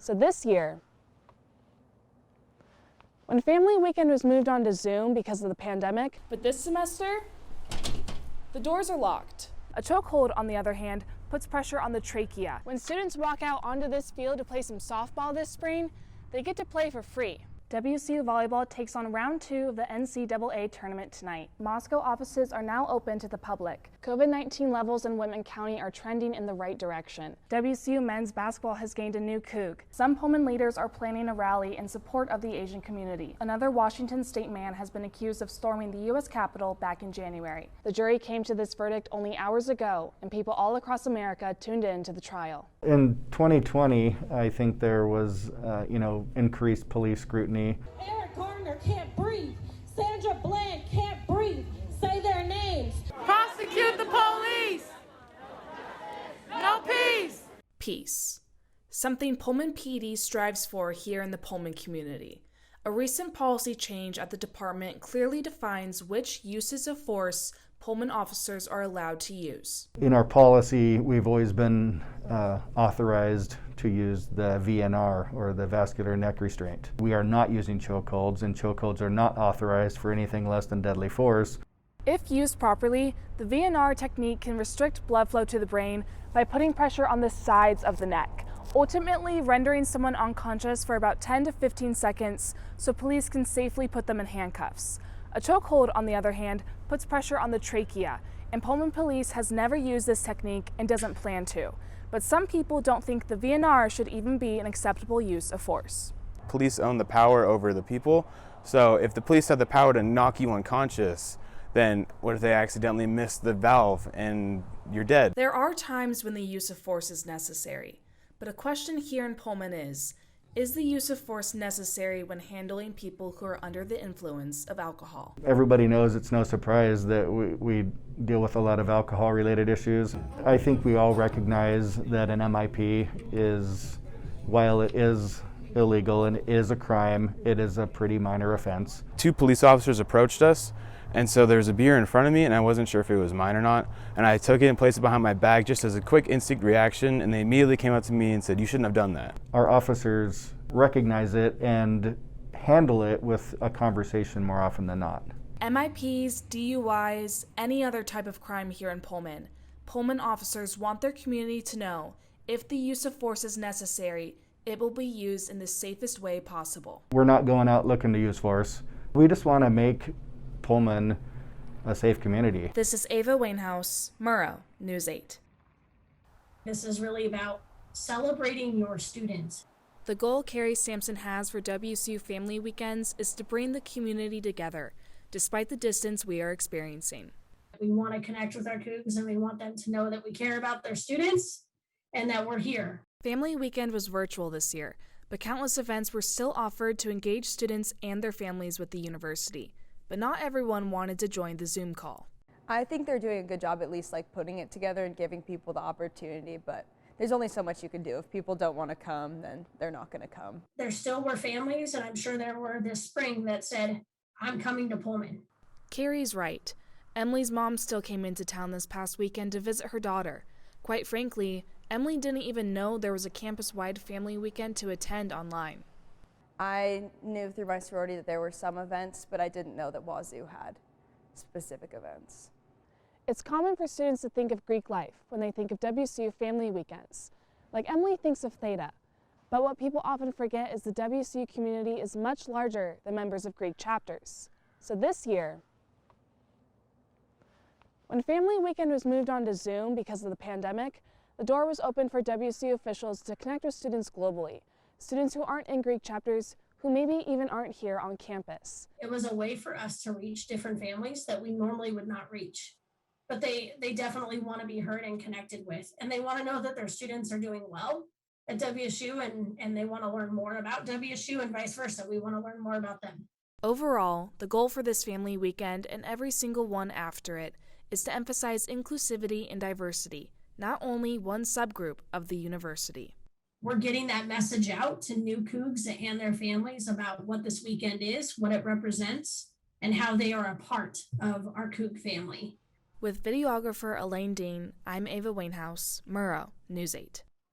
So this year, when Family Weekend was moved on to Zoom because of the pandemic, but this semester, the doors are locked. A chokehold, on the other hand, puts pressure on the trachea. When students walk out onto this field to play some softball this spring, they get to play for free. WSU volleyball takes on round 2 of the NCAA tournament tonight. Moscow offices are now open to the public. COVID-19 levels in Whitman County are trending in the right direction. WSU men's basketball has gained a new COUG. Some Pullman leaders are planning a rally in support of the Asian community. Another Washington state man has been accused of storming the U.S. Capitol back in January. The jury came to this verdict only hours ago, and people all across America tuned in to the trial. In 2020, I think there was, increased police scrutiny. Eric Garner can't breathe. Sandra Bland can't breathe. Say their names. Prosecute the police. No peace. Peace. Something Pullman PD strives for here in the Pullman community. A recent policy change at the department clearly defines which uses of force Pullman officers are allowed to use. In our policy, we've always been authorized to use the VNR, or the vascular neck restraint. We are not using chokeholds, and chokeholds are not authorized for anything less than deadly force. If used properly, the VNR technique can restrict blood flow to the brain by putting pressure on the sides of the neck, ultimately rendering someone unconscious for about 10 to 15 seconds so police can safely put them in handcuffs. A chokehold, on the other hand, puts pressure on the trachea, and Pullman Police has never used this technique and doesn't plan to. But some people don't think the VNR should even be an acceptable use of force. Police own the power over the people, so if the police have the power to knock you unconscious, then what if they accidentally miss the valve and you're dead? There are times when the use of force is necessary, but a question here in Pullman is the use of force necessary when handling people who are under the influence of alcohol? Everybody knows it's no surprise that we deal with a lot of alcohol-related issues. I think we all recognize that an MIP is, while it is illegal and is a crime, it is a pretty minor offense. 2 police officers approached us, and so there was a beer in front of me, and I wasn't sure if it was mine or not, and I took it and placed it behind my bag just as a quick instinct reaction, and they immediately came up to me and said, "You shouldn't have done that." Our officers recognize it and handle it with a conversation more often than not. MIPs, DUIs, any other type of crime here in Pullman, Pullman officers want their community to know if the use of force is necessary, it will be used in the safest way possible. We're not going out looking to use force. We just want to make Pullman a safe community. This is Ava Wainhouse, Murrow, News 8. This is really about celebrating your students. The goal KARI SAMPSON has for WSU Family Weekends is to bring the community together, despite the distance we are experiencing. We want to connect with our COUGS, and we want them to know that we care about their students and that we're here. Family Weekend was virtual this year, but countless events were still offered to engage students and their families with the university. But not everyone wanted to join the Zoom call. I think they're doing a good job, at least putting it together and giving people the opportunity, but there's only so much you can do. If people don't want to come, then they're not going to come. There still were families, and I'm sure there were this spring, that said, "I'm coming to Pullman." KARI's right. Emily's mom still came into town this past weekend to visit her daughter. Quite frankly, Emily didn't even know there was a campus-wide family weekend to attend online. I knew through my sorority that there were some events, but I didn't know that Wazoo had specific events. It's common for students to think of Greek life when they think of WSU Family Weekends, like Emily thinks of Theta. But what people often forget is the WSU community is much larger than members of Greek chapters. So this year, when Family Weekend was moved on to Zoom because of the pandemic, the door was open for WSU officials to connect with students globally, students who aren't in Greek chapters, who maybe even aren't here on campus. It was a way for us to reach different families that we normally would not reach. But they definitely want to be heard and connected with, and they want to know that their students are doing well at WSU, and they want to learn more about WSU and vice versa. We want to learn more about them. Overall, the goal for this family weekend and every single one after it is to emphasize inclusivity and diversity, not only one subgroup of the university. We're getting that message out to new COUGS and their families about what this weekend is, what it represents, and how they are a part of our COUG family. With videographer Elaine Dean, I'm Ava Wainhouse, Murrow, News 8.